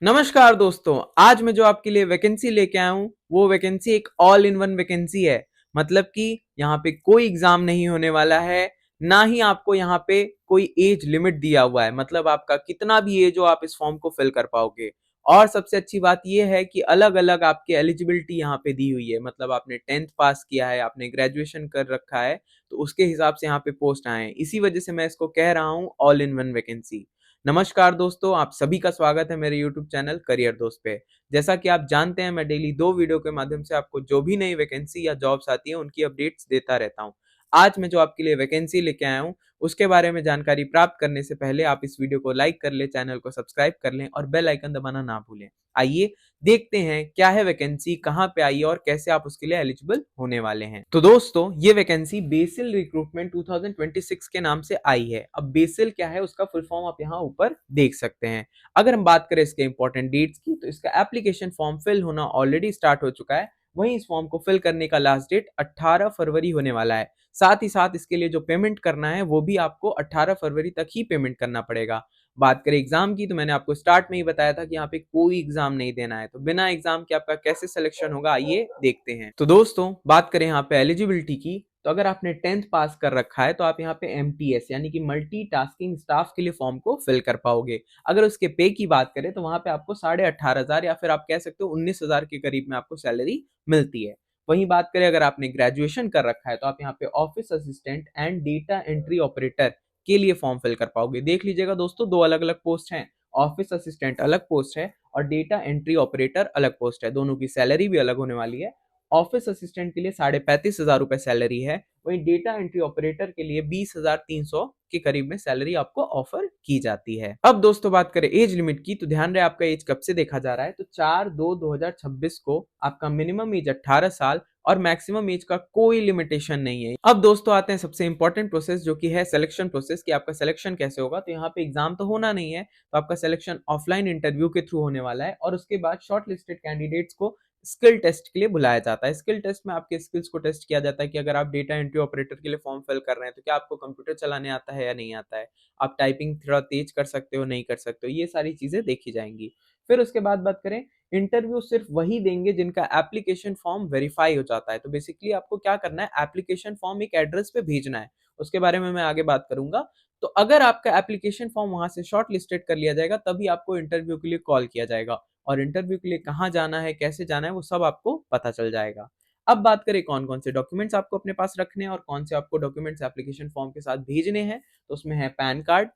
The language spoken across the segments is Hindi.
नमस्कार दोस्तों, आज मैं जो आपके लिए वैकेंसी लेके आया हूँ वो वैकेंसी एक ऑल इन वन वैकेंसी है। मतलब कि यहाँ पे कोई एग्जाम नहीं होने वाला है, ना ही आपको यहाँ पे कोई एज लिमिट दिया हुआ है। मतलब आपका कितना भी एज हो आप इस फॉर्म को फिल कर पाओगे। और सबसे अच्छी बात ये है कि अलग अलग आपके एलिजिबिलिटी यहाँ पे दी हुई है। मतलब आपने 10th पास किया है, आपने ग्रेजुएशन कर रखा है, तो उसके हिसाब से यहाँ पे पोस्ट आए हैं। इसी वजह से मैं इसको कह रहा हूँ ऑल इन वन वैकेंसी। नमस्कार दोस्तों, आप सभी का स्वागत है मेरे यूट्यूब चैनल करियर दोस्त पे। जैसा कि आप जानते हैं, मैं डेली 2 वीडियो के माध्यम से आपको जो भी नई वैकेंसी या जॉब्स आती है उनकी अपडेट्स देता रहता हूं। आज मैं जो आपके लिए वैकेंसी लेके आया हूं उसके बारे में जानकारी प्राप्त करने से पहले आप इस वीडियो को लाइक कर ले, चैनल को सब्सक्राइब कर लें और बेल आइकन दबाना ना भूलें। आइए देखते हैं क्या है वैकेंसी, कहां पे आई है और कैसे आप उसके लिए एलिजिबल होने वाले हैं। तो दोस्तों, ये वैकेंसी बेसिल रिक्रूटमेंट 2026 के नाम से आई है। अब बेसिल क्या है उसका फुल फॉर्म आप यहाँ ऊपर देख सकते हैं। अगर हम बात करें इसके इंपॉर्टेंट डेट्स की, तो इसका एप्लीकेशन फॉर्म फिल होना ऑलरेडी स्टार्ट हो चुका है। वहीं इस फॉर्म को फिल करने का लास्ट डेट 18 फरवरी होने वाला है। साथ ही साथ इसके लिए जो पेमेंट करना है वो भी आपको 18 फरवरी तक ही पेमेंट करना पड़ेगा। बात करें एग्जाम की, तो मैंने आपको स्टार्ट में ही बताया था कि यहाँ पे कोई एग्जाम नहीं देना है। तो बिना एग्जाम के आपका कैसे सिलेक्शन होगा, आइए देखते हैं। तो दोस्तों, बात करें यहाँ पे एलिजिबिलिटी की, तो अगर आपने 10th पास कर रखा है तो आप यहाँ पे एमटीएस यानी कि मल्टीटास्किंग स्टाफ के लिए फॉर्म को फिल कर पाओगे। अगर उसके पे की बात करें तो वहां पे आपको 18,500 या फिर आप कह सकते हो 19,000 के करीब में आपको सैलरी मिलती है। वहीं बात करें अगर आपने ग्रेजुएशन कर रखा है तो आप यहाँ पे office assistant and data entry operator के लिए फॉर्म फिल कर पाओगे। देख लीजिएगा दोस्तों, दो अलग अलग पोस्ट हैं। ऑफिस असिस्टेंट अलग पोस्ट है और डेटा एंट्री ऑपरेटर अलग पोस्ट है। दोनों की सैलरी भी अलग होने वाली है। ऑफिस असिस्टेंट के लिए 35,500 रुपए सैलरी है, वहीं डेटा एंट्री ऑपरेटर के लिए 20,300 के करीब में सैलरी आपको ऑफर की जाती है। अब दोस्तों, बात करें एज लिमिट की, तो ध्यान रहे आपका एज कब से देखा जा रहा है। तो 4/2/2026 को आपका मिनिमम एज 18 साल और मैक्सिमम एज का कोई लिमिटेशन नहीं है। अब दोस्तों आते हैं सबसे इंपॉर्टेंट प्रोसेस, जो कि है सिलेक्शन प्रोसेस, कि आपका सिलेक्शन कैसे होगा। तो यहाँ पे एग्जाम तो होना नहीं है, तो आपका सिलेक्शन ऑफलाइन इंटरव्यू के थ्रू होने वाला है और उसके बाद शॉर्ट लिस्टेड कैंडिडेट्स को स्किल टेस्ट के लिए बुलाया जाता है। स्किल टेस्ट में आपके स्किल्स को टेस्ट किया जाता है कि अगर आप डेटा एंट्री ऑपरेटर के लिए फॉर्म फिल कर रहे हैं तो क्या आपको कंप्यूटर चलाने आता है या नहीं आता है, आप टाइपिंग थोड़ा तेज कर सकते हो नहीं कर सकते हो, ये सारी चीजें देखी जाएंगी। फिर उसके बाद बात करें, इंटरव्यू सिर्फ वही देंगे जिनका एप्लीकेशन फॉर्म वेरीफाई हो जाता है। तो बेसिकली आपको क्या करना है, एप्लीकेशन फॉर्म एक एड्रेस पे भेजना है। उसके बारे में मैं आगे बात करूंगा। तो अगर आपका एप्लीकेशन फॉर्म वहां से शॉर्ट लिस्टेड कर लिया जाएगा तभी आपको इंटरव्यू के लिए कॉल किया जाएगा। और इंटरव्यू के लिए कहाँ जाना है, कैसे जाना है, वो सब आपको पता चल जाएगा। अब बात करें कौन कौन से डॉक्यूमेंट्स आपको अपने पास रखने हैं और कौन से आपको डॉक्यूमेंट्स एप्लीकेशन फॉर्म के साथ भेजने हैं। तो उसमें है पैन कार्ड,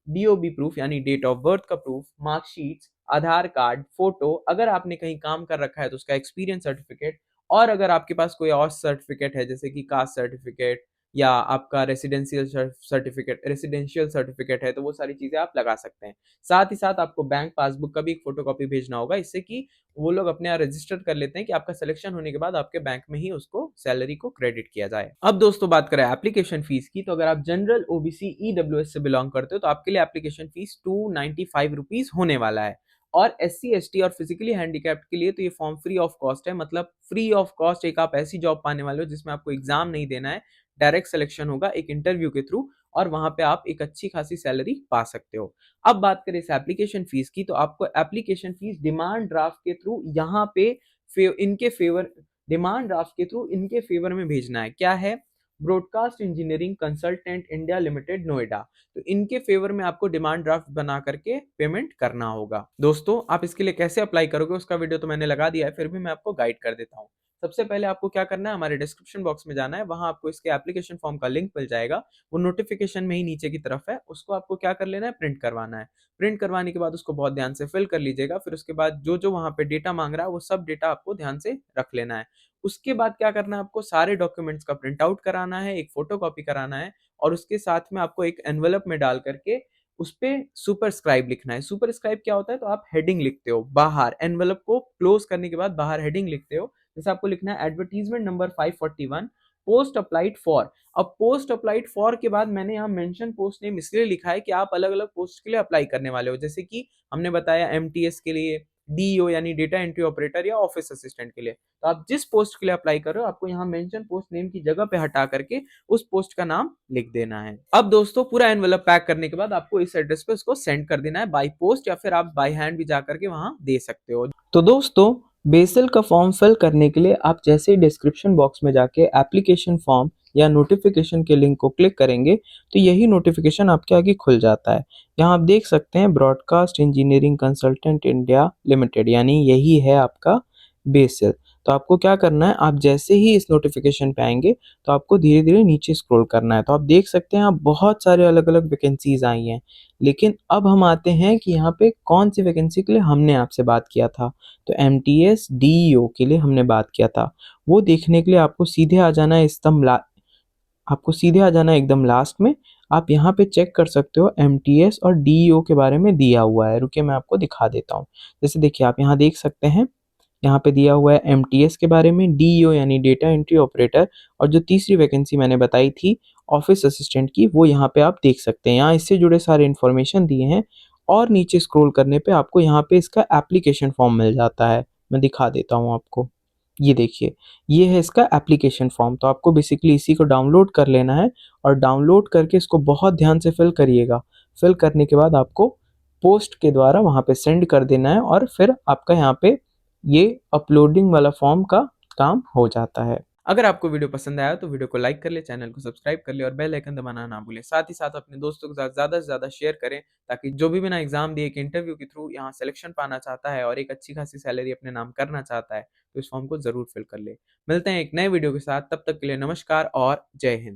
डीओबी प्रूफ यानी डेट ऑफ बर्थ का प्रूफ, मार्कशीट, आधार कार्ड, फोटो, अगर आपने कहीं काम कर रखा है तो उसका एक्सपीरियंस सर्टिफिकेट, और अगर आपके पास कोई और सर्टिफिकेट है जैसे कि कास्ट सर्टिफिकेट या आपका रेसिडेंशियल सर्टिफिकेट है, तो वो सारी चीजें आप लगा सकते हैं। साथ ही साथ आपको बैंक पासबुक का भी एक फोटोकॉपी भेजना होगा, इससे कि वो लोग अपने यहाँ रजिस्टर कर लेते हैं कि आपका सिलेक्शन होने के बाद आपके बैंक में ही उसको सैलरी को क्रेडिट किया जाए। अब दोस्तों, बात करें एप्लीकेशन फीस की, तो अगर आप जनरल ओबीसी ईडब्ल्यूएस से बिलोंग करते हो तो आपके लिए एप्लीकेशन फीस 295 रुपीज होने वाला है। और एससी एसटी और फिजिकली हैंडीकैप्ड के लिए तो ये फॉर्म फ्री ऑफ कॉस्ट है। मतलब फ्री ऑफ कॉस्ट एक आप ऐसी जॉब पाने वाले हो जिसमें आपको एग्जाम नहीं देना है, डायरेक्ट सिलेक्शन होगा एक इंटरव्यू के थ्रू और वहां पे आप एक अच्छी खासी सैलरी पा सकते हो। अब बात करें इस एप्लीकेशन फीस की, तो आपको एप्लीकेशन फीस डिमांड ड्राफ्ट के थ्रू यहाँ पे इनके फेवर डिमांड ड्राफ्ट के थ्रू इनके फेवर में भेजना है। क्या है, broadcast engineering consultant India limited Noida. तो इनके फेवर में आपको डिमांड ड्राफ्ट बना करके पेमेंट करना होगा। दोस्तों, आप इसके लिए कैसे अप्लाई करोगे उसका वीडियो तो मैंने लगा दिया है, फिर भी मैं आपको गाइड कर देता हूँ। सबसे पहले आपको क्या करना है, हमारे डिस्क्रिप्शन बॉक्स में जाना है, वहां आपको इसके एप्लीकेशन फॉर्म का लिंक मिल जाएगा। वो नोटिफिकेशन में ही नीचे की तरफ है, उसको आपको क्या कर लेना है, प्रिंट करवाना है। प्रिंट करवाने के बाद उसको बहुत ध्यान से फिल कर लीजिएगा। फिर उसके बाद जो जो वहां पे डेटा मांग रहा है वो सब डेटा आपको ध्यान से रख लेना है। उसके बाद क्या करना है, आपको सारे डॉक्यूमेंट्स का प्रिंट आउट कराना है, एक फोटो कॉपी कराना है और उसके साथ में आपको एक एनवेलप में डाल करके उस पे सुपरस्क्राइब लिखना है। सुपरस्क्राइब क्या होता है, तो आप हेडिंग लिखते हो बाहर, एनवेलप को क्लोज करने के बाद बाहर हेडिंग लिखते हो। जैसे आपको लिखना है advertisement number 541 post applied for. अब पोस्ट अप्लाइड फॉर के बाद मैंने यहाँ मेंशन पोस्ट नेम इसलिए लिखा है कि आप अलग अलग पोस्ट के लिए अप्लाई करने वाले हो। जैसे कि हमने बताया एमटीएस के लिए, डीईओ यानी डेटा एंट्री ऑपरेटर या ऑफिस असिस्टेंट के लिए। तो आप जिस पोस्ट के लिए अप्लाई कर रहे हो आपको यहाँ मेंशन पोस्ट नेम की जगह पे हटा करके उस पोस्ट का नाम लिख देना है। अब दोस्तों पूरा एनवेलप पैक करने के बाद आपको इस एड्रेस पे इसको सेंड कर देना है बाय पोस्ट, या फिर आप बाय हैंड भी जा करके वहां दे सकते हो। तो दोस्तों बेसिल का फॉर्म फिल करने के लिए आप जैसे ही डिस्क्रिप्शन बॉक्स में जाके एप्लीकेशन फॉर्म या नोटिफिकेशन के लिंक को क्लिक करेंगे तो यही नोटिफिकेशन आपके आगे खुल जाता है। यहाँ आप देख सकते हैं broadcast engineering consultant India limited, यानी यही है आपका बेसिल। तो आपको क्या करना है, आप जैसे ही इस नोटिफिकेशन पे आएंगे तो आपको धीरे धीरे नीचे स्क्रॉल करना है। तो आप देख सकते हैं आप बहुत सारे अलग अलग वैकेंसीज आई हैं, लेकिन अब हम आते हैं कि यहाँ पे कौन सी वैकेंसी के लिए हमने आपसे बात किया था। तो एमटीएस डीईओ के लिए हमने बात किया था। वो देखने के लिए आपको सीधे आ जाना है एकदम लास्ट में। आप यहाँ पे चेक कर सकते हो एमटीएस और डीईओ के बारे में दिया हुआ है। रुकिए मैं आपको दिखा देता हूँ। जैसे देखिए आप यहाँ देख सकते हैं, यहाँ पे दिया हुआ है एमटीएस के बारे में, डीईओ यानी डेटा एंट्री ऑपरेटर, और जो तीसरी वैकेंसी मैंने बताई थी ऑफिस असिस्टेंट की, वो यहाँ पे आप देख सकते हैं। यहाँ इससे जुड़े सारे इन्फॉर्मेशन दिए हैं और नीचे स्क्रॉल करने पे आपको यहाँ पे इसका एप्लीकेशन फॉर्म मिल जाता है। मैं दिखा देता हूँ आपको, ये देखिए ये है इसका एप्लीकेशन फॉर्म। तो आपको बेसिकली इसी को डाउनलोड कर लेना है और डाउनलोड करके इसको बहुत ध्यान से फिल करिएगा। फिल करने के बाद आपको पोस्ट के द्वारा वहाँ पे सेंड कर देना है और फिर आपका यहाँ पे ये अपलोडिंग वाला फॉर्म का काम हो जाता है। अगर आपको वीडियो पसंद आया तो वीडियो को लाइक कर ले, चैनल को सब्सक्राइब कर ले और बेल आइकन दबाना ना भूलें। साथ ही साथ अपने दोस्तों के साथ ज़्यादा से ज़्यादा शेयर करें, ताकि जो भी बिना एग्जाम दिए एक इंटरव्यू के थ्रू यहाँ सिलेक्शन पाना चाहता है और एक अच्छी खासी सैलरी अपने नाम करना चाहता है तो इस फॉर्म को जरूर फिल कर ले। मिलते हैं एक नए वीडियो के साथ, तब तक के लिए नमस्कार और जय हिंद।